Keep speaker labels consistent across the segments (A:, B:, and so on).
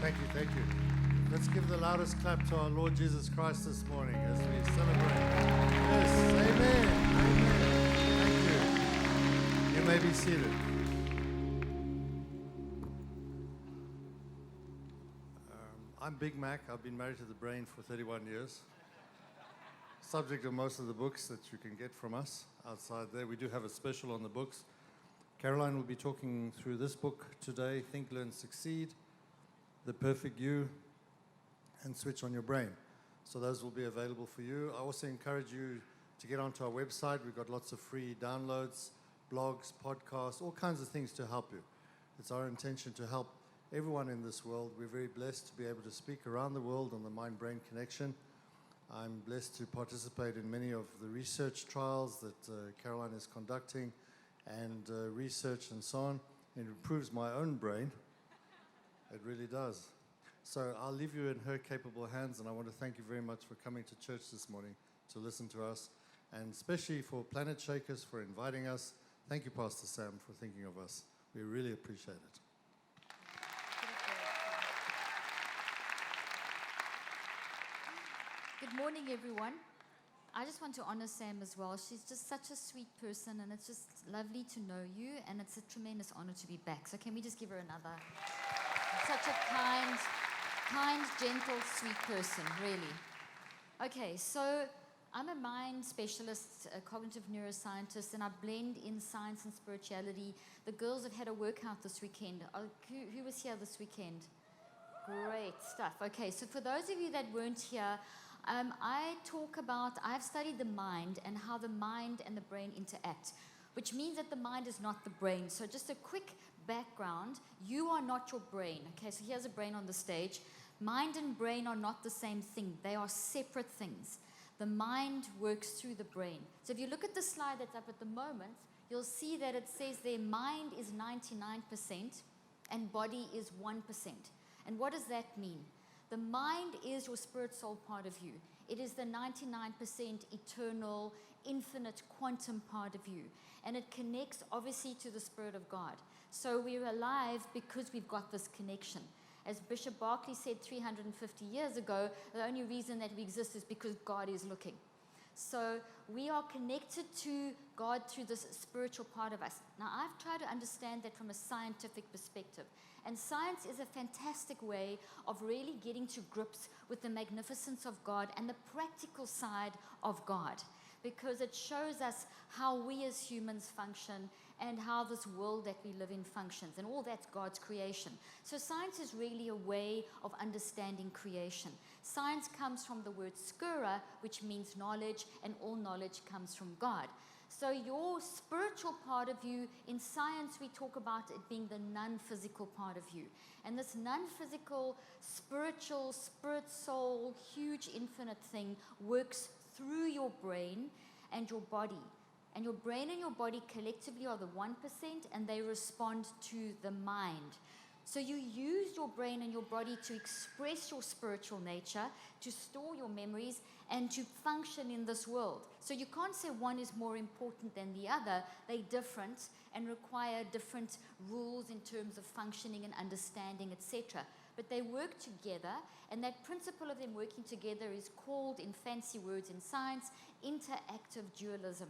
A: Thank you, thank you. Let's give the loudest clap to our Lord Jesus Christ this morning as we celebrate. Yes, amen, amen. Thank you. You may be seated. I'm Big Mac. I've been married to the brain for 31 years. Subject of most of the books that you can get from us outside there. We do have a special on the books. Caroline will be talking through this book today, Think, Learn, Succeed, The Perfect You, and Switch on Your Brain. So those will be available for you. I also encourage you to get onto our website. We've got lots of free downloads, blogs, podcasts, all kinds of things to help you. It's our intention to help everyone in this world. We're very blessed to be able to speak around the world on the mind-brain connection. I'm blessed to participate in many of the research trials that Caroline is conducting and research and so on. It improves my own brain. It really does. So I'll leave you in her capable hands, and I want to thank you very much for coming to church this morning to listen to us, and especially for Planetshakers for inviting us. Thank you, Pastor Sam, for thinking of us. We really appreciate it.
B: Good morning, everyone. I just want to honor Sam as well. She's just such a sweet person, and it's just lovely to know you, and it's a tremendous honor to be back. So can we just give her another? Such a kind, gentle, sweet person, really. Okay, so I'm a mind specialist, a cognitive neuroscientist, and I blend in science and spirituality. The girls have had a workout this weekend. Who was here this weekend? Great stuff. Okay, so for those of you that weren't here, I've studied the mind and how the mind and the brain interact, which means that the mind is not the brain. So just a quick background, you are not your brain. Okay, so here's a brain on the stage. Mind and brain are not the same thing. They are separate things. The mind works through the brain. So if you look at the slide that's up at the moment, you'll see that it says their mind is 99% and body is 1%. And what does that mean? The mind is your spirit soul part of you. It is the 99% eternal, infinite quantum part of you. And it connects obviously to the Spirit of God. So we're alive because we've got this connection. As Bishop Berkeley said 350 years ago, the only reason that we exist is because God is looking. So we are connected to God through this spiritual part of us. Now, I've tried to understand that from a scientific perspective. And science is a fantastic way of really getting to grips with the magnificence of God and the practical side of God, because it shows us how we as humans function and how this world that we live in functions, and all that's God's creation. So science is really a way of understanding creation. Science comes from the word skura, which means knowledge, and all knowledge comes from God. So your spiritual part of you, in science we talk about it being the non-physical part of you. And this non-physical, spiritual, spirit, soul, huge infinite thing works through your brain and your body. And your brain and your body collectively are the 1%, and they respond to the mind. So you use your brain and your body to express your spiritual nature, to store your memories, and to function in this world. So you can't say one is more important than the other. They're different and require different rules in terms of functioning and understanding, etc. But they work together, and that principle of them working together is called, in fancy words in science, interactive dualism.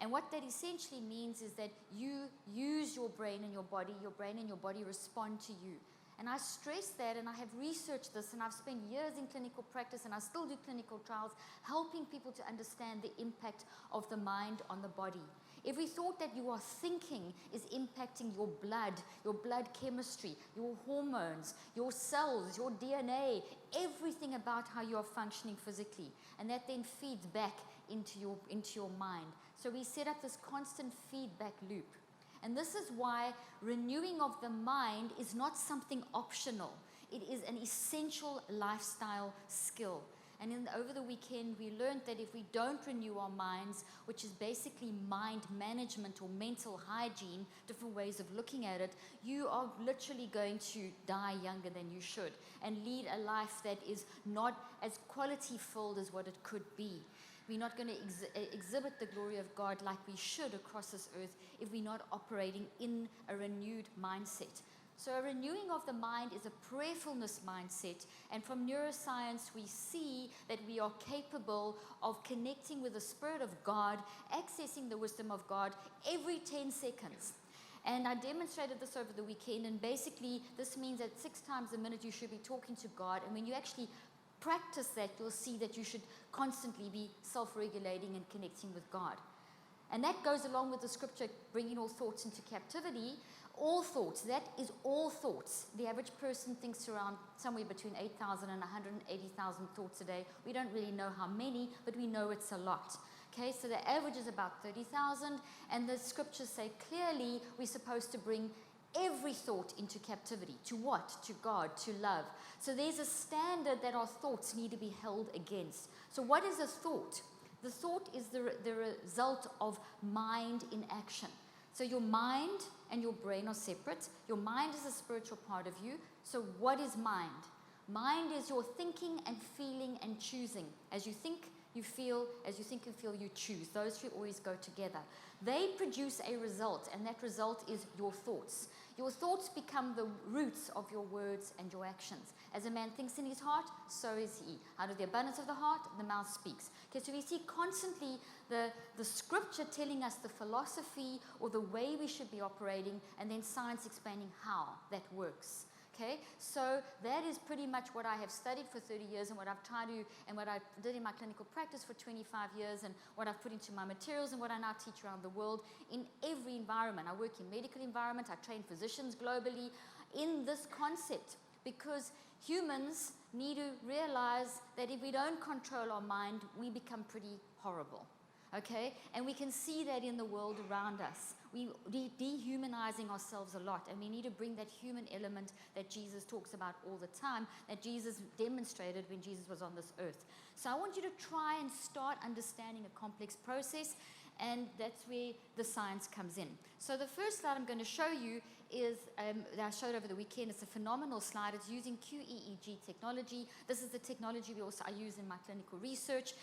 B: And what that essentially means is that you use your brain and your brain and your body respond to you. And I stress that, and I have researched this, and I've spent years in clinical practice, and I still do clinical trials, helping people to understand the impact of the mind on the body. Every thought that you are thinking is impacting your blood chemistry, your hormones, your cells, your DNA, everything about how you are functioning physically. And that then feeds back into your mind. So we set up this constant feedback loop. And this is why renewing of the mind is not something optional. It is an essential lifestyle skill. And over the weekend, we learned that if we don't renew our minds, which is basically mind management or mental hygiene, different ways of looking at it, you are literally going to die younger than you should and lead a life that is not as quality-filled as what it could be. We're not going to exhibit the glory of God like we should across this earth if we're not operating in a renewed mindset. So a renewing of the mind is a prayerfulness mindset, and from neuroscience we see that we are capable of connecting with the Spirit of God, accessing the wisdom of God every 10 seconds. And I demonstrated this over the weekend, and basically this means that 6 times a minute you should be talking to God, and when you actually practice that, you'll see that you should constantly be self-regulating and connecting with God. And that goes along with the scripture, bringing all thoughts into captivity. All thoughts, that is all thoughts. The average person thinks around somewhere between 8,000 and 180,000 thoughts a day. We don't really know how many, but we know it's a lot. Okay, so the average is about 30,000, and the scriptures say clearly we're supposed to bring every thought into captivity. To what? To God, to love. So there's a standard that our thoughts need to be held against. So what is a thought? The thought is the result of mind in action. So your mind and your brain are separate. Your mind is a spiritual part of you. So what is mind? Mind is your thinking and feeling and choosing. As you think, you feel. As you think, you feel, you choose. Those two always go together. They produce a result, and that result is your thoughts. Your thoughts become the roots of your words and your actions. As a man thinks in his heart, so is he. Out of the abundance of the heart, the mouth speaks. Okay, so we see constantly the scripture telling us the philosophy or the way we should be operating, and then science explaining how that works. Okay, so that is pretty much what I have studied for 30 years, and what I've tried to, and what I did in my clinical practice for 25 years, and what I've put into my materials, and what I now teach around the world in every environment. I work in medical environment, I train physicians globally in this concept, because humans need to realize that if we don't control our mind, we become pretty horrible. Okay, and we can see that in the world around us. We dehumanizing ourselves a lot, and we need to bring that human element that Jesus talks about all the time, that Jesus demonstrated when Jesus was on this earth. So I want you to try and start understanding a complex process, and that's where the science comes in. So the first slide I'm going to show you is, that I showed over the weekend. It's a phenomenal slide. It's using QEEG technology. This is the technology I use in my clinical research.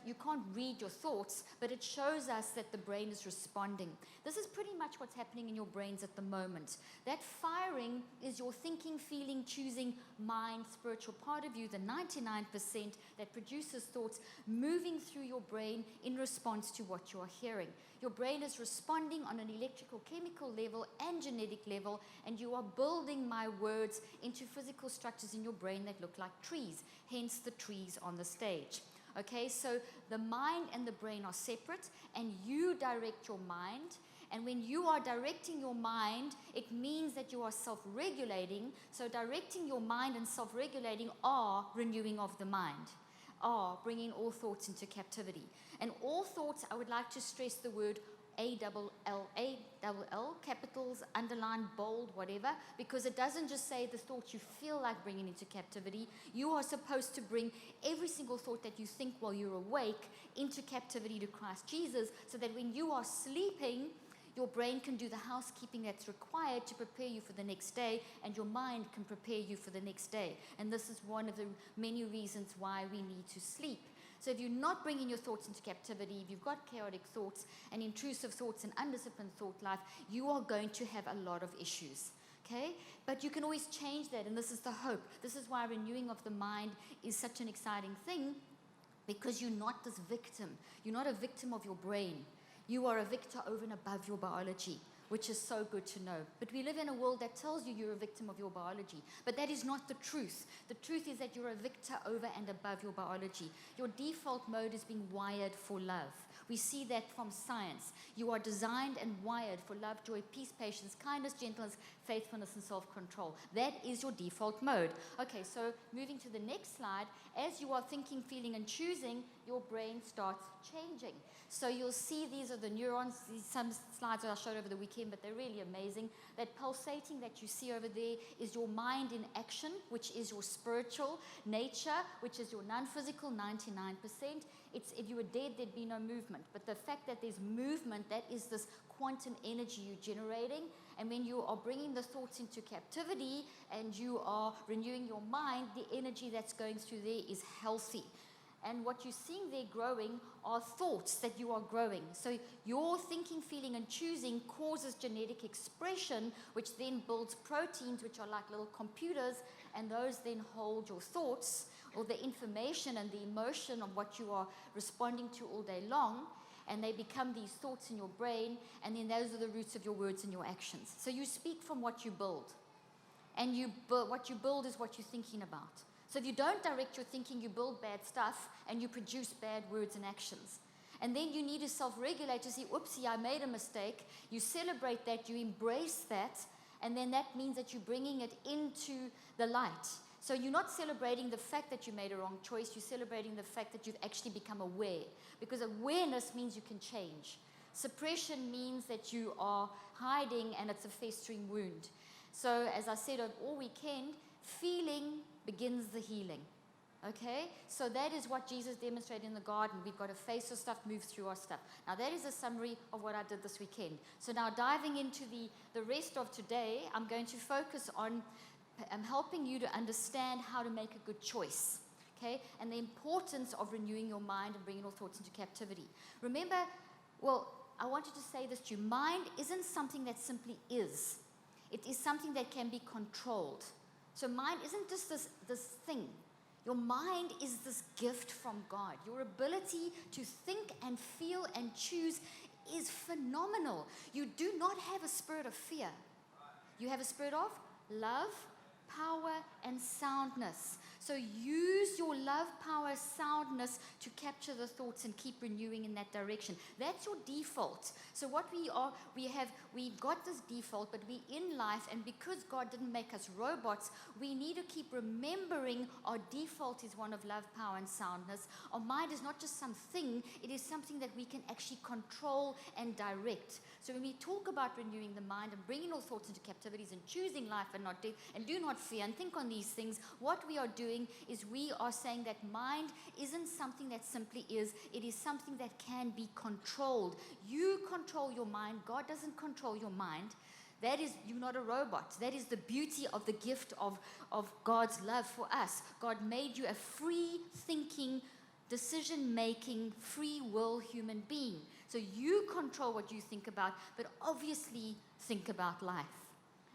B: You can't read your thoughts, but it shows us that the brain is responding. This is pretty much what's happening in your brains at the moment. That firing is your thinking, feeling, choosing, mind, spiritual part of you, the 99% that produces thoughts moving through your brain in response to what you are hearing. Your brain is responding on an electrical, chemical level and genetic level, and you are building my words into physical structures in your brain that look like trees, hence the trees on the stage. Okay, so the mind and the brain are separate, and you direct your mind. And when you are directing your mind, it means that you are self-regulating. So directing your mind and self-regulating are renewing of the mind, are bringing all thoughts into captivity. And all thoughts, I would like to stress the word A-double-L, capitals, underline, bold, whatever, because it doesn't just say the thoughts you feel like bringing into captivity. You are supposed to bring every single thought that you think while you're awake into captivity to Christ Jesus, so that when you are sleeping, your brain can do the housekeeping that's required to prepare you for the next day, and your mind can prepare you for the next day. And this is one of the many reasons why we need to sleep. So if you're not bringing your thoughts into captivity, if you've got chaotic thoughts and intrusive thoughts and undisciplined thought life, you are going to have a lot of issues. Okay? But you can always change that, and this is the hope. This is why renewing of the mind is such an exciting thing, because you're not this victim. You're not a victim of your brain. You are a victor over and above your biology, which is so good to know. But we live in a world that tells you you're a victim of your biology. But that is not the truth. The truth is that you're a victor over and above your biology. Your default mode is being wired for love. We see that from science. You are designed and wired for love, joy, peace, patience, kindness, gentleness, faithfulness, and self-control. That is your default mode. Okay, so moving to the next slide, as you are thinking, feeling, and choosing, your brain starts changing. So you'll see these are the neurons. Some slides that I showed over the weekend, but they're really amazing. That pulsating that you see over there is your mind in action, which is your spiritual nature, which is your non-physical, 99%. If you were dead, there'd be no movement. But the fact that there's movement, that is this quantum energy you're generating. And when you are bringing the thoughts into captivity and you are renewing your mind, the energy that's going through there is healthy. And what you're seeing there growing are thoughts that you are growing. So your thinking, feeling, and choosing causes genetic expression, which then builds proteins, which are like little computers, and those then hold your thoughts or the information and the emotion of what you are responding to all day long. And they become these thoughts in your brain, and then those are the roots of your words and your actions. So you speak from what you build. And what you build is what you're thinking about. So if you don't direct your thinking, you build bad stuff, and you produce bad words and actions. And then you need to self-regulate to see, oopsie, I made a mistake. You celebrate that, you embrace that, and then that means that you're bringing it into the light. So you're not celebrating the fact that you made a wrong choice, you're celebrating the fact that you've actually become aware. Because awareness means you can change. Suppression means that you are hiding and it's a festering wound. So as I said all weekend, feeling begins the healing. Okay? So that is what Jesus demonstrated in the garden. We've got to face our stuff, move through our stuff. Now that is a summary of what I did this weekend. So now diving into the rest of today, I'm going to focus on helping you to understand how to make a good choice. Okay? And the importance of renewing your mind and bringing all thoughts into captivity. Remember, I wanted to say this to you. Mind isn't something that simply is. It is something that can be controlled. So mind isn't just this thing. Your mind is this gift from God. Your ability to think and feel and choose is phenomenal. You do not have a spirit of fear. You have a spirit of love, power, and soundness. So use your love, power, soundness to capture the thoughts and keep renewing in that direction. That's your default. So what we've got this default, but we're in life, and because God didn't make us robots, we need to keep remembering our default is one of love, power, and soundness. Our mind is not just something, it is something that we can actually control and direct. So when we talk about renewing the mind and bringing all thoughts into captivities and choosing life and not death, and do not fear and think on these things, what we are doing is we are saying that mind isn't something that simply is, it is something that can be controlled. You control your mind, God doesn't control your mind. That is, you're not a robot. That is the beauty of the gift of God's love for us. God made you a free thinking, decision-making, free will human being. So you control what you think about, but obviously think about life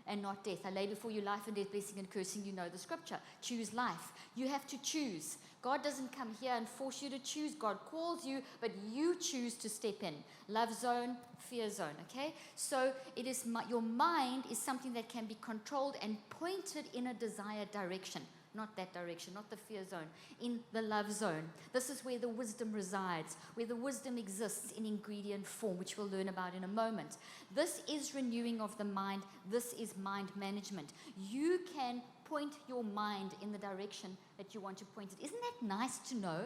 B: and not death. I lay before you life and death, blessing and cursing. You know the scripture. Choose life. You have to choose. God doesn't come here and force you to choose. God calls you, but you choose to step in. Love zone, fear zone, okay? So it is your mind is something that can be controlled and pointed in a desired direction. Not that direction, not the fear zone, in the love zone. This is where the wisdom resides, where the wisdom exists in ingredient form, which we'll learn about in a moment. This is renewing of the mind. This is mind management. You can point your mind in the direction that you want to point it. Isn't that nice to know?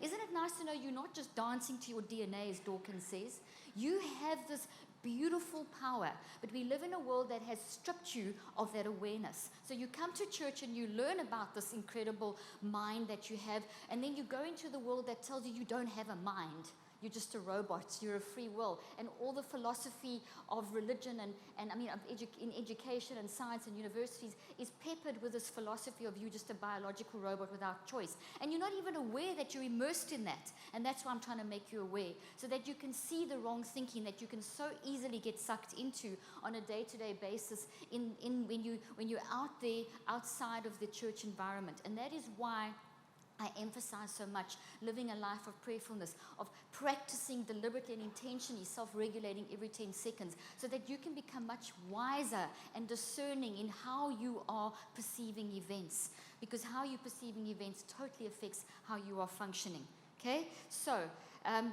B: Isn't it nice to know you're not just dancing to your DNA, as Dawkins says? You have this beautiful power, but we live in a world that has stripped you of that awareness. So you come to church and you learn about this incredible mind that you have, and then you go into the world that tells you you don't have a mind. You're just a robot. You're a free will. And all the philosophy of religion and in education and science and universities is peppered with this philosophy of you just a biological robot without choice. And you're not even aware that you're immersed in that. And that's why I'm trying to make you aware, so that you can see the wrong thinking that you can so easily get sucked into on a day-to-day basis when you're out there outside of the church environment. And that is why I emphasize so much living a life of prayerfulness, of practicing deliberately and intentionally self-regulating every 10 seconds, so that you can become much wiser and discerning in how you are perceiving events, because how you're perceiving events totally affects how you are functioning. Okay, so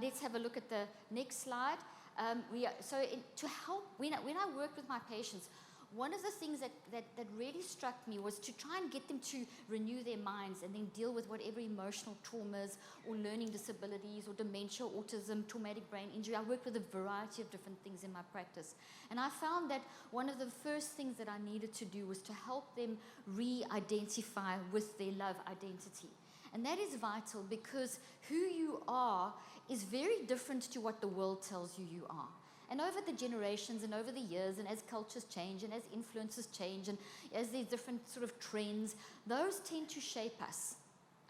B: let's have a look at the next slide. To help, when I work with my patients, one of the things that really struck me was to try and get them to renew their minds and then deal with whatever emotional traumas or learning disabilities or dementia, autism, traumatic brain injury. I work with a variety of different things in my practice. And I found that one of the first things that I needed to do was to help them re-identify with their love identity. And that is vital, because who you are is very different to what the world tells you you are. And over the generations and over the years, and as cultures change and as influences change and as there's different sort of trends, those tend to shape us.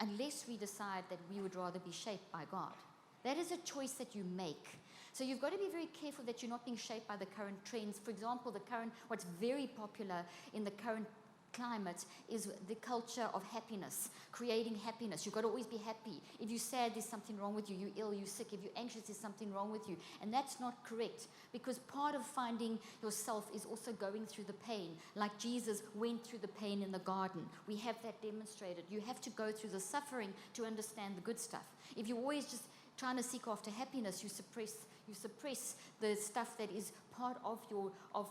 B: unless we decide that we would rather be shaped by God. That is a choice that you make. So you've got to be very careful that you're not being shaped by the current trends. For example, what's very popular in the current climate is the culture of happiness, creating happiness. You've got to always be happy. If you're sad, there's something wrong with you. You're ill, you're sick. If you're anxious, there's something wrong with you. And that's not correct, because part of finding yourself is also going through the pain, like Jesus went through the pain in the garden. We have that demonstrated. You have to go through the suffering to understand the good stuff. If you're always just trying to seek after happiness, you suppress the stuff that is part of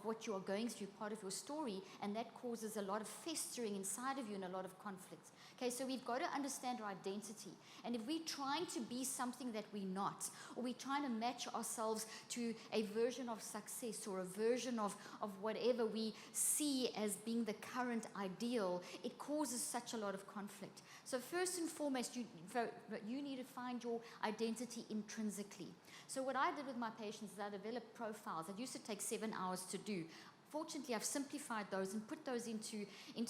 B: what you are going through, part of your story, and that causes a lot of festering inside of you and a lot of conflict. Okay, so we've got to understand our identity. And if we're trying to be something that we're not, or we're trying to match ourselves to a version of success or a version of whatever we see as being the current ideal, it causes such a lot of conflict. So first and foremost, you need to find your identity intrinsically. So what I did with my patients is I developed profiles that used to take 7 hours to do. Fortunately, I've simplified those and put those into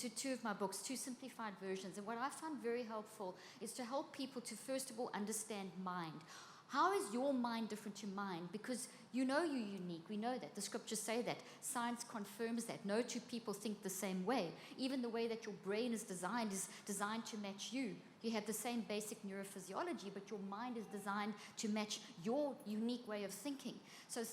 B: 2 of my books, 2 simplified versions. And what I found very helpful is to help people to, first of all, understand mind. How is your mind different to mine? Because you know you're unique. We know that. The scriptures say that. Science confirms that. No two people think the same way. Even the way that your brain is designed to match you. You have the same basic neurophysiology, but your mind is designed to match your unique way of thinking. So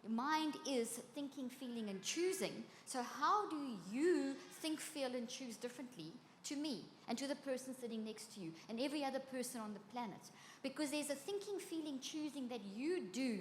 B: mind is thinking, feeling, and choosing. So how do you think, feel, and choose differently to me and to the person sitting next to you and every other person on the planet? Because there's a thinking, feeling, choosing that you do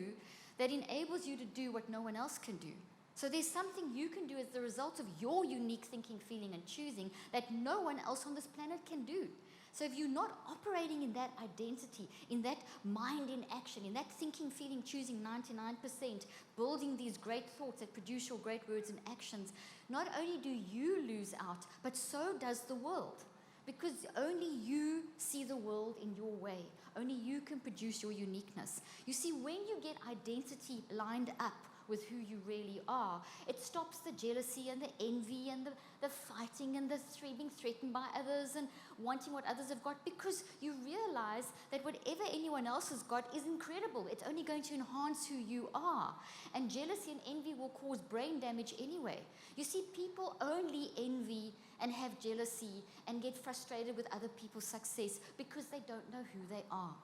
B: that enables you to do what no one else can do. So there's something you can do as the result of your unique thinking, feeling, and choosing that no one else on this planet can do. So if you're not operating in that identity, in that mind in action, in that thinking, feeling, choosing 99%, building these great thoughts that produce your great words and actions, not only do you lose out, but so does the world. Because only you see the world in your way. Only you can produce your uniqueness. You see, when you get identity lined up with who you really are, it stops the jealousy and the envy and the fighting and the being threatened by others and wanting what others have got, because you realize that whatever anyone else has got is incredible. It's only going to enhance who you are. And jealousy and envy will cause brain damage anyway. You see, people only envy and have jealousy and get frustrated with other people's success because they don't know who they are.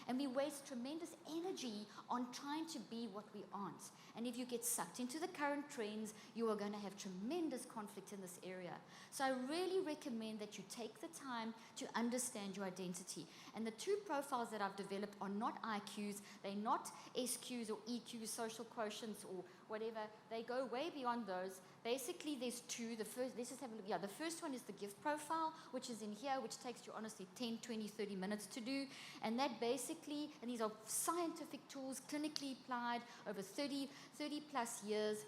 B: And we waste tremendous energy on trying to be what we aren't. And if you get sucked into the current trends, you are going to have tremendous conflict in this area. So I really recommend that you take the time to understand your identity. And the 2 profiles that I've developed are not IQs, they're not SQs or EQs, social quotients or whatever. They go way beyond those. Basically, there's 2. Let's just have a look. Yeah, the first one is the gift profile, which is in here, which takes you honestly 10, 20, 30 minutes to do. And that basically, and these are scientific tools, clinically applied over 30 plus years.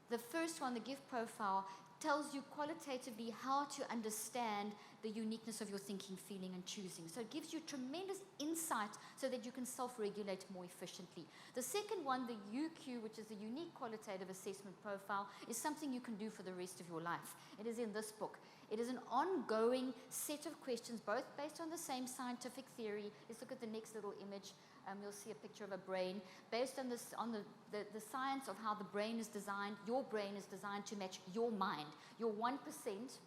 B: The first one, the gift profile, tells you qualitatively how to understand the uniqueness of your thinking, feeling, and choosing. So it gives you tremendous insight so that you can self-regulate more efficiently. The second one, the UQ, which is the Unique Qualitative Assessment Profile, is something you can do for the rest of your life. It is in this book. It is an ongoing set of questions, both based on the same scientific theory. Let's look at the next little image. You'll see a picture of a brain. Based on the science of how the brain is designed, your brain is designed to match your mind. Your 1%,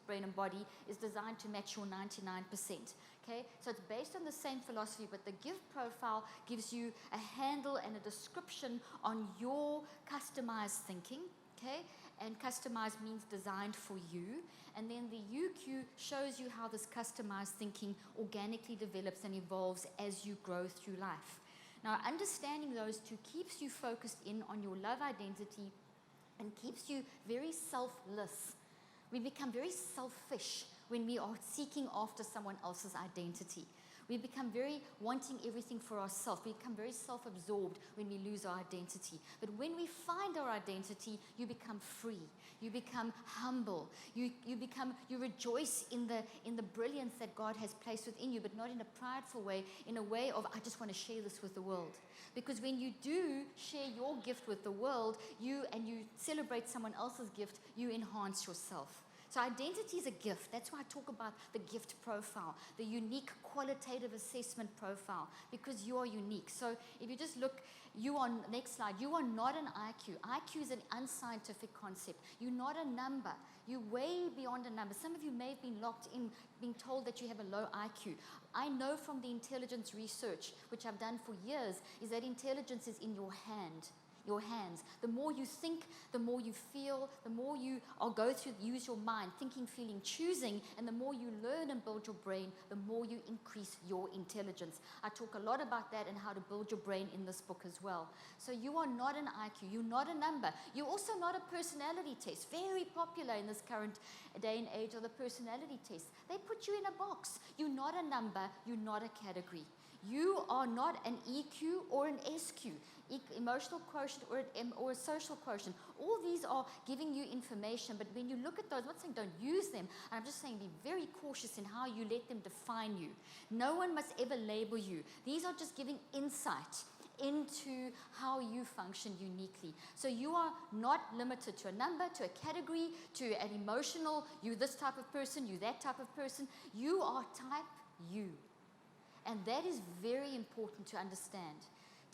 B: brain and body, is designed to match your 99%. Okay? So it's based on the same philosophy, but the gift profile gives you a handle and a description on your customized thinking. Okay? And customized means designed for you. And then the UQ shows you how this customized thinking organically develops and evolves as you grow through life. Now, understanding those 2 keeps you focused in on your love identity and keeps you very selfless. We become very selfish when we are seeking after someone else's identity. We become very wanting everything for ourselves. We become very self-absorbed when we lose our identity. But when we find our identity, you become free. You become humble. You rejoice in the brilliance that God has placed within you, but not in a prideful way, in a way of, I just want to share this with the world. Because when you do share your gift with the world, and you celebrate someone else's gift, you enhance yourself. So identity is a gift. That's why I talk about the gift profile, the unique qualitative assessment profile, because you are unique. So if you just look, next slide, you are not an IQ. IQ is an unscientific concept. You're not a number. You're way beyond a number. Some of you may have been locked in, being told that you have a low IQ. I know from the intelligence research, which I've done for years, is that intelligence is in your hands. The more you think, the more you feel, the more you go through, use your mind, thinking, feeling, choosing, and the more you learn and build your brain, the more you increase your intelligence. I talk a lot about that and how to build your brain in this book as well. So you are not an IQ, you're not a number. You're also not a personality test. Very popular in this current day and age are the personality tests. They put you in a box. You're not a number, you're not a category. You are not an EQ or an SQ, emotional quotient or a social quotient. All these are giving you information, but when you look at those, I'm not saying don't use them, I'm just saying be very cautious in how you let them define you. No one must ever label you. These are just giving insight into how you function uniquely. So you are not limited to a number, to a category, to an emotional, you this type of person, you that type of person. You are type U. And that is very important to understand.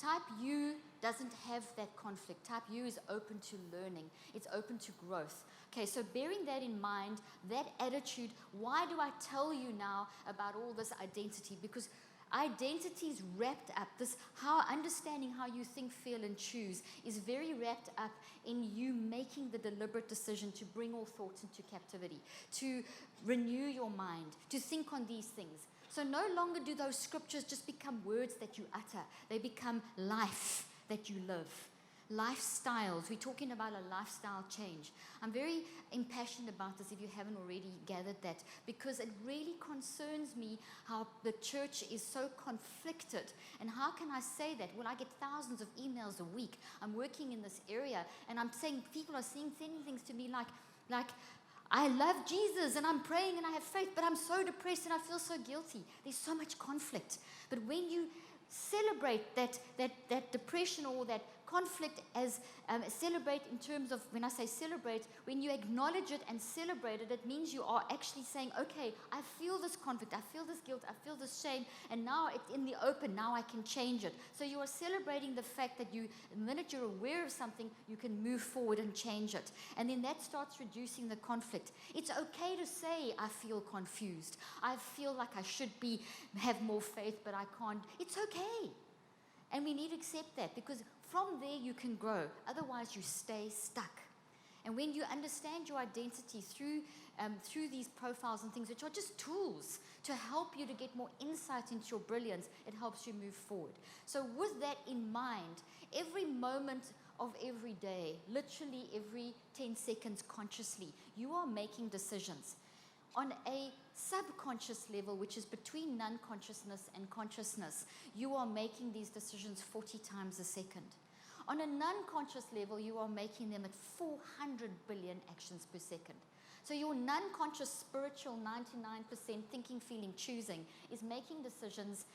B: Type U doesn't have that conflict. Type U is open to learning. It's open to growth. Okay, so bearing that in mind, that attitude, why do I tell you now about all this identity? Because identity is wrapped up, understanding how you think, feel, and choose is very wrapped up in you making the deliberate decision to bring all thoughts into captivity, to renew your mind, to think on these things. So no longer do those scriptures just become words that you utter. They become life that you live. Lifestyles. We're talking about a lifestyle change. I'm very impassioned about this if you haven't already gathered that, because it really concerns me how the church is so conflicted. And how can I say that? Well, I get thousands of emails a week. I'm working in this area, and I'm saying people are sending things to me like, I love Jesus and I'm praying and I have faith, but I'm so depressed and I feel so guilty. There's so much conflict. But when you celebrate that depression or that conflict as celebrate in terms of, when I say celebrate, when you acknowledge it and celebrate it, it means you are actually saying, okay, I feel this conflict, I feel this guilt, I feel this shame, and now it's in the open, now I can change it. So you are celebrating the fact that the minute you're aware of something, you can move forward and change it. And then that starts reducing the conflict. It's okay to say, I feel confused. I feel like I should have more faith, but I can't. It's okay. And we need to accept that, because from there you can grow. Otherwise, you stay stuck. And when you understand your identity through these profiles and things, which are just tools to help you to get more insight into your brilliance, it helps you move forward. So with that in mind, every moment of every day, literally every 10 seconds consciously, you are making decisions. On a subconscious level, which is between non-consciousness and consciousness, you are making these decisions 40 times a second. On a non-conscious level, you are making them at 400 billion actions per second. So your non-conscious spiritual 99% thinking, feeling, choosing is making decisions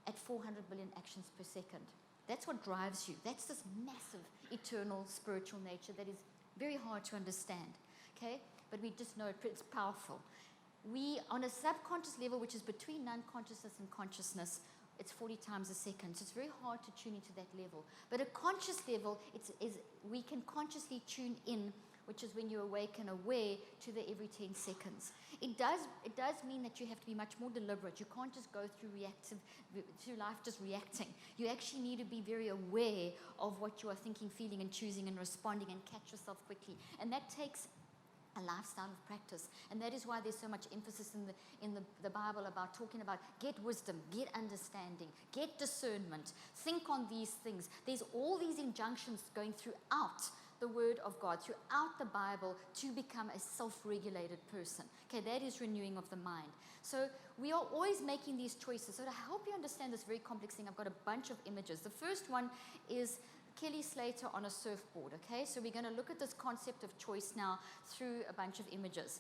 B: at 400 billion actions per second. That's what drives you. That's this massive, eternal, spiritual nature that is very hard to understand, okay? But we just know it's powerful. We, on a subconscious level, which is between non-consciousness and consciousness, it's 40 times a second. So it's very hard to tune into that level. But a conscious level, we can consciously tune in, which is when you're awake and aware, to the every 10 seconds. It does mean that you have to be much more deliberate. You can't just go through life just reacting. You actually need to be very aware of what you are thinking, feeling, and choosing, and responding, and catch yourself quickly. And that takes a lifestyle of practice. And that is why there's so much emphasis in the Bible about talking about get wisdom, get understanding, get discernment, think on these things. There's all these injunctions going throughout the Word of God, throughout the Bible, to become a self-regulated person. Okay, that is renewing of the mind. So we are always making these choices. So to help you understand this very complex thing, I've got a bunch of images. The first one is Kelly Slater on a surfboard, okay? So we're going to look at this concept of choice now through a bunch of images.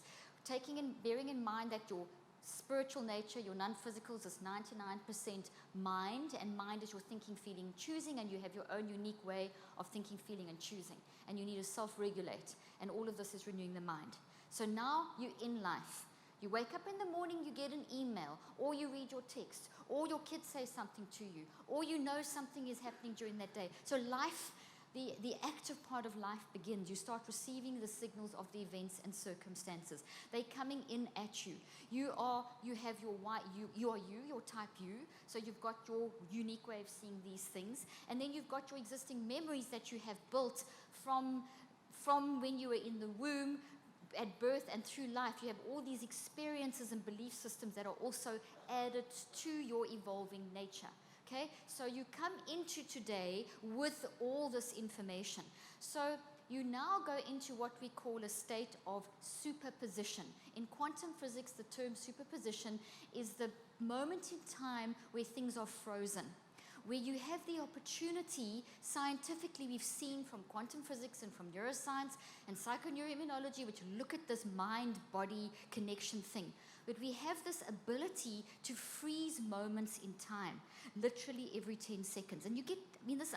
B: Bearing in mind that your spiritual nature, your non-physicals, is 99% mind, and mind is your thinking, feeling, choosing, and you have your own unique way of thinking, feeling, and choosing. And you need to self-regulate, and all of this is renewing the mind. So now you're in life. You wake up in the morning, you get an email, or you read your text, or your kids say something to you, or you know something is happening during that day. So life, the active part of life begins. You start receiving the signals of the events and circumstances. They're coming in at you. You are your type U. So you've got your unique way of seeing these things, and then you've got your existing memories that you have built from when you were in the womb, at birth and through life. You have all these experiences and belief systems that are also added to your evolving nature. Okay, so you come into today with all this information. So you now go into what we call a state of superposition. In quantum physics, the term superposition is the moment in time where things are frozen, where you have the opportunity, scientifically we've seen from quantum physics and from neuroscience and psychoneuroimmunology, which look at this mind-body connection thing, but we have this ability to freeze moments in time, literally every 10 seconds. And you get,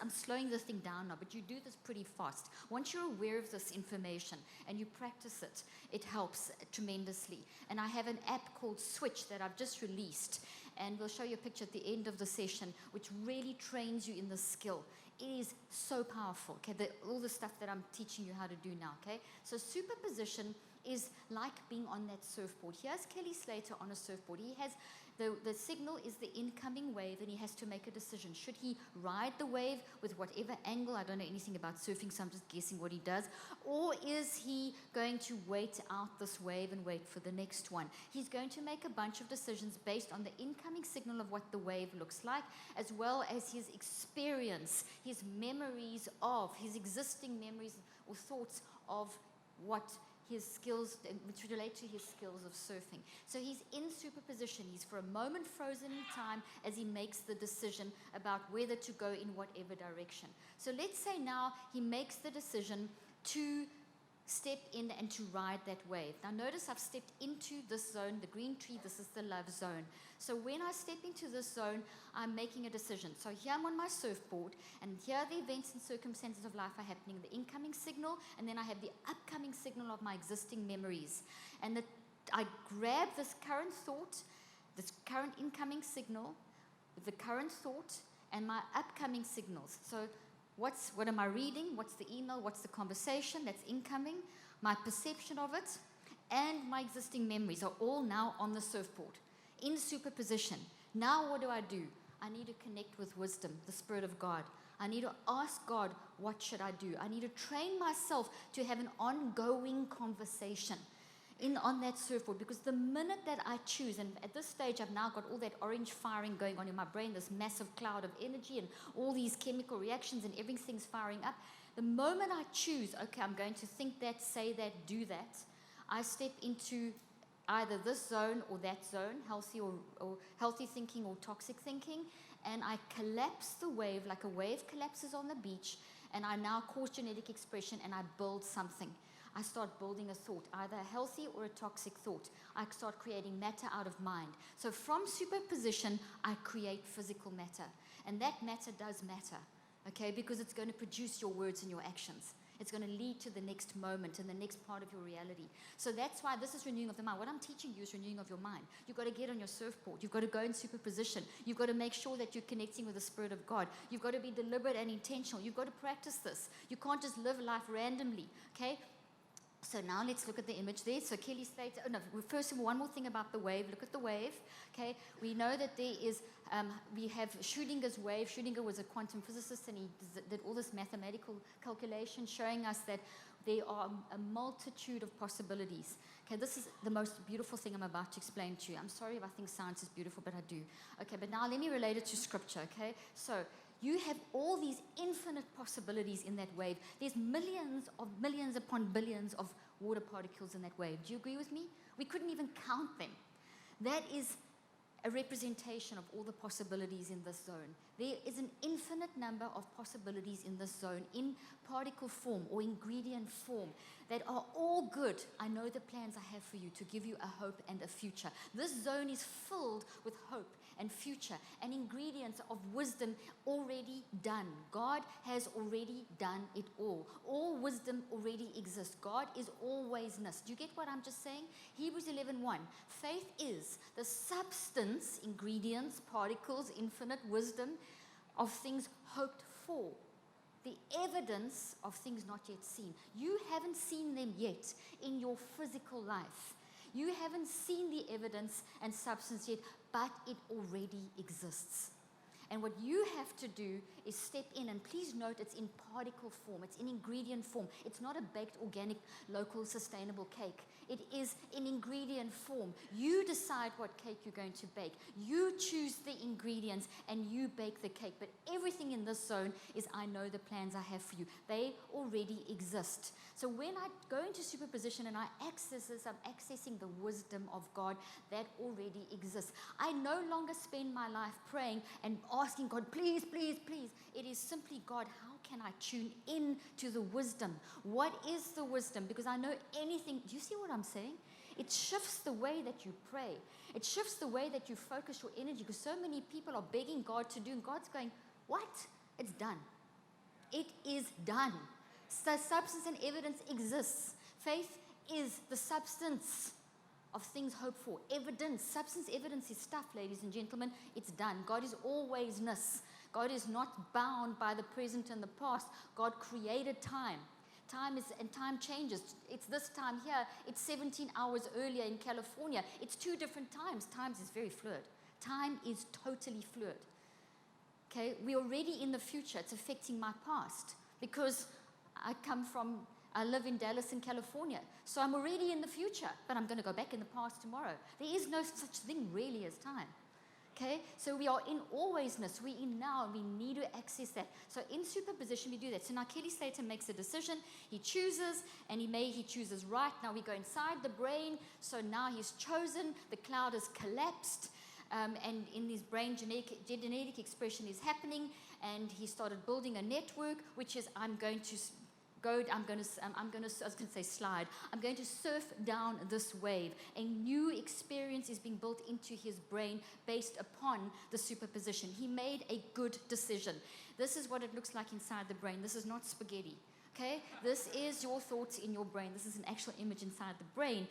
B: I'm slowing this thing down now, but you do this pretty fast. Once you're aware of this information and you practice it, it helps tremendously. And I have an app called Switch that I've just released, and we'll show you a picture at the end of the session, which really trains you in this skill. It is so powerful, okay, all the stuff that I'm teaching you how to do now, okay? So superposition is like being on that surfboard. Here's Kelly Slater on a surfboard. He has, the signal is the incoming wave, and he has to make a decision. Should he ride the wave with whatever angle? I don't know anything about surfing, so I'm just guessing what he does. Or is he going to wait out this wave and wait for the next one? He's going to make a bunch of decisions based on the incoming signal of what the wave looks like, as well as his experience, his memories of, his existing memories or thoughts of what his skills, which relate to his skills of surfing. So he's in superposition. He's for a moment frozen in time as he makes the decision about whether to go in whatever direction. So let's say now he makes the decision to step in and to ride that wave. Now notice I've stepped into this zone, the green tree, this is the love zone. So when I step into this zone, I'm making a decision. So here I'm on my surfboard, and here the events and circumstances of life are happening, the incoming signal, and then I have the upcoming signal of my existing memories. And I grab this current thought, this current incoming signal, the current thought, and my upcoming signals. So what am I reading? What's the email? What's the conversation that's incoming? My perception of it and my existing memories are all now on the surfboard in superposition. Now what do? I need to connect with wisdom, the Spirit of God. I need to ask God, what should I do? I need to train myself to have an ongoing conversation on that surfboard, because the minute that I choose, and at this stage I've now got all that orange firing going on in my brain, this massive cloud of energy and all these chemical reactions and everything's firing up. The moment I choose, okay, I'm going to think that, say that, do that, I step into either this zone or that zone, healthy or healthy thinking or toxic thinking, and I collapse the wave like a wave collapses on the beach, and I now cause genetic expression and I build something. I start building a thought, either a healthy or a toxic thought. I start creating matter out of mind. So from superposition, I create physical matter. And that matter does matter, okay, because it's going to produce your words and your actions. It's going to lead to the next moment and the next part of your reality. So that's why this is renewing of the mind. What I'm teaching you is renewing of your mind. You've got to get on your surfboard. You've got to go in superposition. You've got to make sure that you're connecting with the Spirit of God. You've got to be deliberate and intentional. You've got to practice this. You can't just live life randomly, okay? So now let's look at the image there. So Kelly Slater, first of all, one more thing about the wave. Look at the wave, okay? We know that there is, we have Schrödinger's wave. Schrödinger was a quantum physicist, and he did all this mathematical calculation showing us that there are a multitude of possibilities. Okay, this is the most beautiful thing I'm about to explain to you. I'm sorry if I think science is beautiful, but I do. Okay, but now let me relate it to scripture, okay? So you have all these infinite possibilities in that wave. There's millions upon billions of water particles in that wave. Do you agree with me? We couldn't even count them. That is a representation of all the possibilities in this zone. There is an infinite number of possibilities in this zone in particle form or ingredient form that are all good. I know the plans I have for you to give you a hope and a future. This zone is filled with hope and future and ingredients of wisdom already done. God has already done it all. All wisdom already exists. God is alwaysness. Do you get what I'm just saying? Hebrews 11:1. Faith is the substance, ingredients, particles, infinite wisdom of things hoped for. The evidence of things not yet seen. You haven't seen them yet in your physical life. You haven't seen the evidence and substance yet, but it already exists. And what you have to do is step in, and please note it's in particle form, it's in ingredient form. It's not a baked, organic, local, sustainable cake. It is in ingredient form. You decide what cake you're going to bake. You choose the ingredients and you bake the cake. But everything in this zone is, I know the plans I have for you. They already exist. So when I go into superposition and I access this, I'm accessing the wisdom of God that already exists. I no longer spend my life praying and asking God, please, please, please. It is simply, God, how can I tune in to the wisdom? What is the wisdom? Because I know anything. Do you see what I'm saying? It shifts the way that you pray. It shifts the way that you focus your energy, because so many people are begging God to do, and God's going, what? It's done. It is done. So substance and evidence exists. Faith is the substance of things hoped for. Evidence, substance, evidence is stuff, ladies and gentlemen. It's done. God is alwaysness. God is not bound by the present and the past. God created time. Time changes. It's this time here. It's 17 hours earlier in California. It's 2 different times. Time is very fluid. Time is totally fluid. Okay, we're already in the future. It's affecting my past because I live in Dallas in California. So I'm already in the future, but I'm going to go back in the past tomorrow. There is no such thing really as time. Okay, so we are in alwaysness. We're in now, and we need to access that. So in superposition, we do that. So now Kelly Slater makes a decision. He chooses, and he chooses right. Now we go inside the brain. So now he's chosen. The cloud has collapsed. And in his brain, genetic expression is happening. And he started building a network, which is, I'm going to surf down this wave. A new experience is being built into his brain based upon the superposition. He made a good decision. This is what it looks like inside the brain. This is not spaghetti, okay? This is your thoughts in your brain. This is an actual image inside the brain.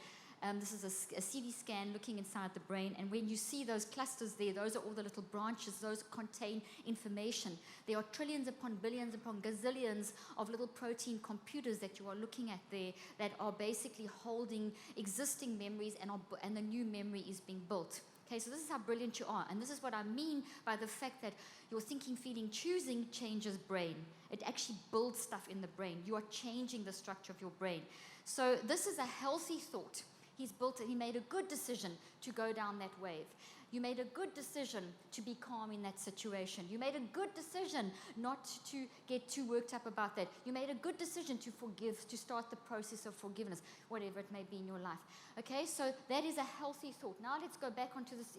B: This is a CT scan looking inside the brain, and when you see those clusters there, those are all the little branches. Those contain information. There are trillions upon billions upon gazillions of little protein computers that you are looking at there that are basically holding existing memories, and the new memory is being built. Okay, so this is how brilliant you are, and this is what I mean by the fact that your thinking, feeling, choosing changes brain. It actually builds stuff in the brain. You are changing the structure of your brain. So this is a healthy thought. He made a good decision to go down that wave. You made a good decision to be calm in that situation. You made a good decision not to get too worked up about that. You made a good decision to forgive, to start the process of forgiveness, whatever it may be in your life. Okay, so that is a healthy thought. Now let's go back onto this,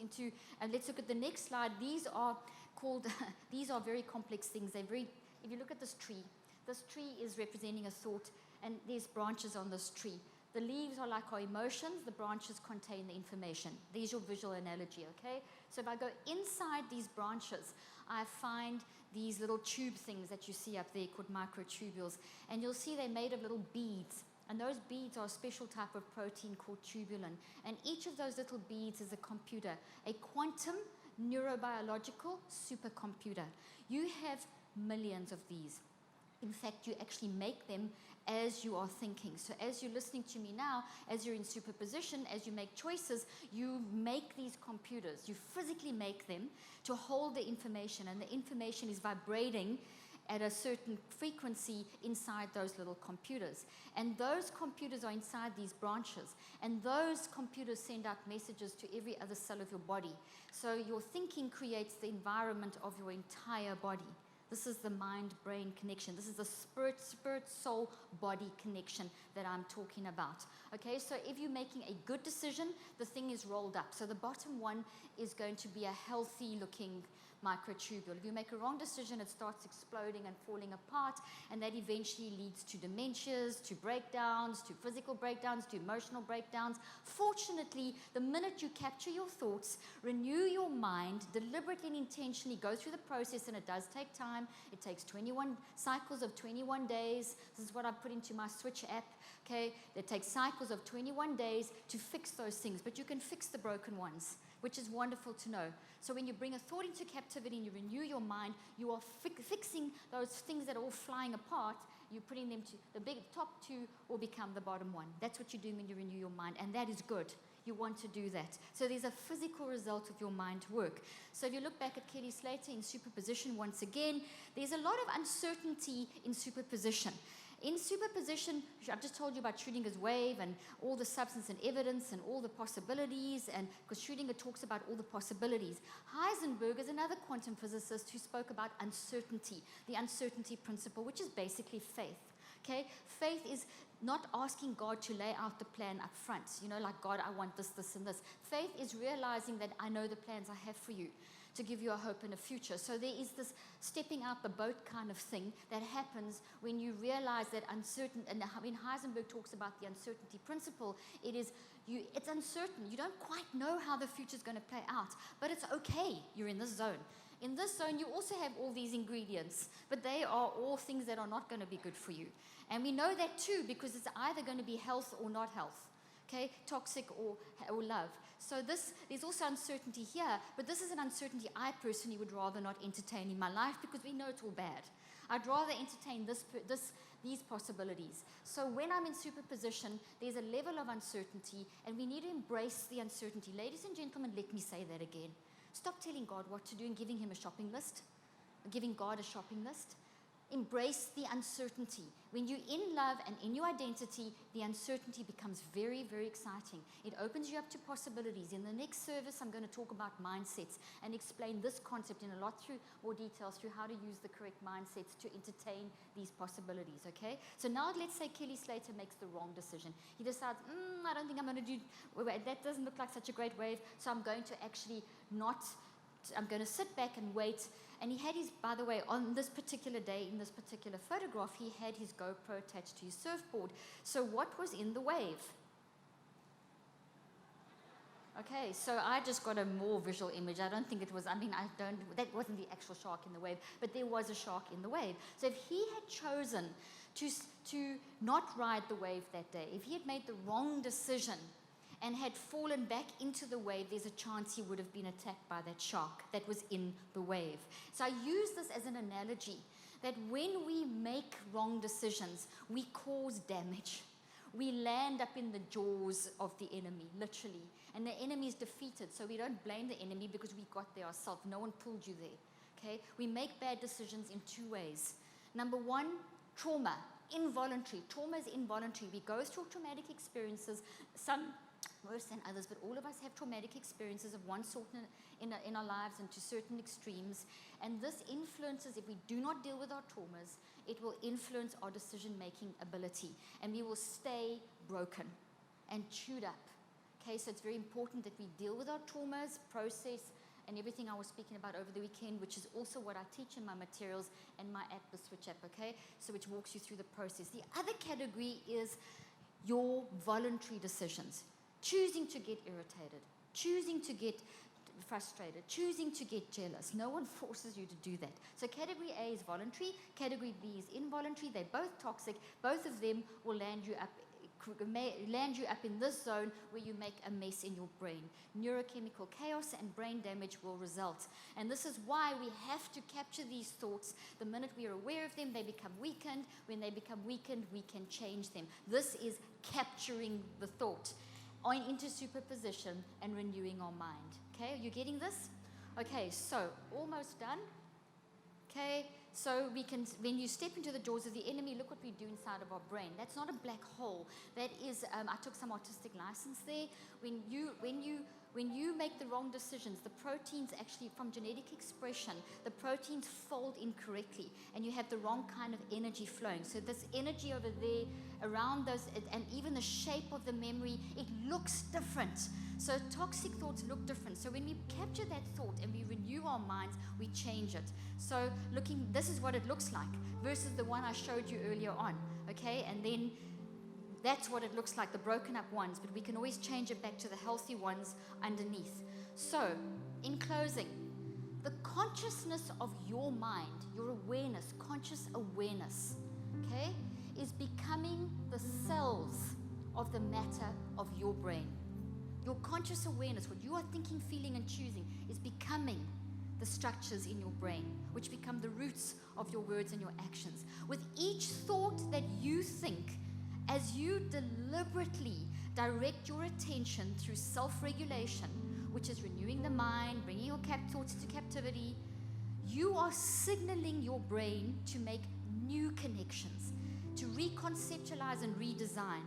B: and let's look at the next slide. These are very complex things. If you look at this tree is representing a thought, and there's branches on this tree. The leaves are like our emotions. The branches contain the information. There's your visual analogy, okay? So if I go inside these branches, I find these little tube things that you see up there called microtubules. And you'll see they're made of little beads. And those beads are a special type of protein called tubulin. And each of those little beads is a computer, a quantum neurobiological supercomputer. You have millions of these. In fact, you actually make them as you are thinking. So as you're listening to me now, as you're in superposition, as you make choices, you make these computers. You physically make them to hold the information, and the information is vibrating at a certain frequency inside those little computers. And those computers are inside these branches, and those computers send out messages to every other cell of your body. So your thinking creates the environment of your entire body. This is the mind-brain connection. This is the spirit-soul-body connection that I'm talking about. Okay, so if you're making a good decision, the thing is rolled up. So the bottom one is going to be a healthy-looking microtubule. If you make a wrong decision, it starts exploding and falling apart, and that eventually leads to dementias, to breakdowns, to physical breakdowns, to emotional breakdowns. Fortunately, the minute you capture your thoughts, renew your mind, deliberately and intentionally go through the process, and it does take time. It takes 21 cycles of 21 days. This is what I put into my Switch app. Okay, it takes cycles of 21 days to fix those things, but you can fix the broken ones, which is wonderful to know. So when you bring a thought into captivity and you renew your mind, you are fixing those things that are all flying apart. You're putting them to the big top two will become the bottom one. That's what you're doing when you renew your mind, and that is good. You want to do that. So there's a physical result of your mind work. So if you look back at Kelly Slater in superposition once again, there's a lot of uncertainty in superposition. In superposition, I've just told you about Schrödinger's wave and all the substance and evidence and all the possibilities, and because Schrödinger talks about all the possibilities. Heisenberg is another quantum physicist who spoke about uncertainty, the uncertainty principle, which is basically faith. Okay? Faith is not asking God to lay out the plan up front, like, God, I want this, this, and this. Faith is realizing that I know the plans I have for you, to give you a hope and a future. So there is this stepping out the boat kind of thing that happens when you realize that uncertain, and when Heisenberg talks about the uncertainty principle, it's uncertain. You don't quite know how the future is going to play out, but it's okay. You're in this zone. In this zone, you also have all these ingredients, but they are all things that are not going to be good for you. And we know that too, because it's either going to be health or not health. Okay, toxic or love. So there's also uncertainty here, but this is an uncertainty I personally would rather not entertain in my life, because we know it's all bad. I'd rather entertain these possibilities. So when I'm in superposition, there's a level of uncertainty, and we need to embrace the uncertainty. Ladies and gentlemen, let me say that again. Stop telling God what to do and giving him a shopping list, giving God a shopping list. Embrace the uncertainty. When you're in love and in your identity, the uncertainty becomes very, very exciting. It opens you up to possibilities. In the next service, I'm going to talk about mindsets and explain this concept in a lot more details through how to use the correct mindsets to entertain these possibilities, okay? So now let's say Kelly Slater makes the wrong decision. He decides, I don't think I'm going to do, that doesn't look like such a great wave, so I'm going to actually I'm going to sit back and wait. And he had by the way, on this particular day, in this particular photograph, he had his GoPro attached to his surfboard. So what was in the wave? Okay, so I just got a more visual image. I don't think it was, that wasn't the actual shark in the wave, but there was a shark in the wave. So if he had chosen to not ride the wave that day, if he had made the wrong decision, and had fallen back into the wave, there's a chance he would have been attacked by that shark that was in the wave. So I use this as an analogy that when we make wrong decisions, we cause damage. We land up in the jaws of the enemy, literally. And the enemy is defeated, so we don't blame the enemy because we got there ourselves. No one pulled you there. Okay? We make bad decisions in two ways. Number one, trauma, involuntary. Trauma is involuntary. We go through traumatic experiences, some worse than others, but all of us have traumatic experiences of one sort in our lives and to certain extremes. And this influences, if we do not deal with our traumas, it will influence our decision-making ability. And we will stay broken and chewed up. Okay, so it's very important that we deal with our traumas, process, and everything I was speaking about over the weekend, which is also what I teach in my materials and my app, the Switch app, okay? So which walks you through the process. The other category is your voluntary decisions. Choosing to get irritated, choosing to get frustrated, choosing to get jealous. No one forces you to do that. So category A is voluntary, category B is involuntary. They're both toxic. Both of them will land you up in this zone where you make a mess in your brain. Neurochemical chaos and brain damage will result. And this is why we have to capture these thoughts. The minute we are aware of them, they become weakened. When they become weakened, we can change them. This is capturing the thought into superposition and renewing our mind. Okay, are you getting this? Okay, so almost done. Okay, so when you step into the jaws of the enemy, look what we do inside of our brain. That's not a black hole. That is, I took some artistic license there. When when you make the wrong decisions, the proteins actually, from genetic expression, the proteins fold incorrectly and you have the wrong kind of energy flowing. So this energy over there around those, and even the shape of the memory, it looks different. So toxic thoughts look different. So when we capture that thought and we renew our minds, we change it. So this is what it looks like versus the one I showed you earlier on, okay? And then that's what it looks like, the broken up ones, but we can always change it back to the healthy ones underneath. So, in closing, the consciousness of your mind, your awareness, conscious awareness, okay, is becoming the cells of the matter of your brain. Your conscious awareness, what you are thinking, feeling, and choosing, is becoming the structures in your brain, which become the roots of your words and your actions. With each thought that you think, as you deliberately direct your attention through self-regulation, which is renewing the mind, bringing your thoughts to captivity, you are signaling your brain to make new connections, to reconceptualize and redesign.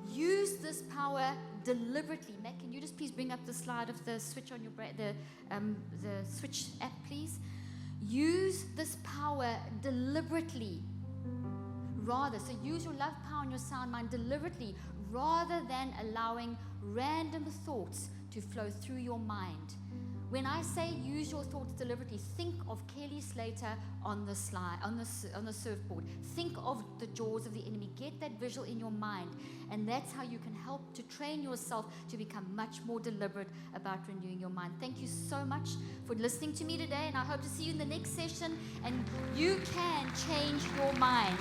B: Use this power deliberately. Matt, can you just please bring up the slide of the switch on your brain, the switch app, please? Use this power deliberately. So use your love, power, and your sound mind deliberately, rather than allowing random thoughts to flow through your mind. When I say use your thoughts deliberately, think of Kelly Slater on the slide, on the surfboard. Think of the jaws of the enemy. Get that visual in your mind, and that's how you can help to train yourself to become much more deliberate about renewing your mind. Thank you so much for listening to me today, and I hope to see you in the next session, and you can change your mind.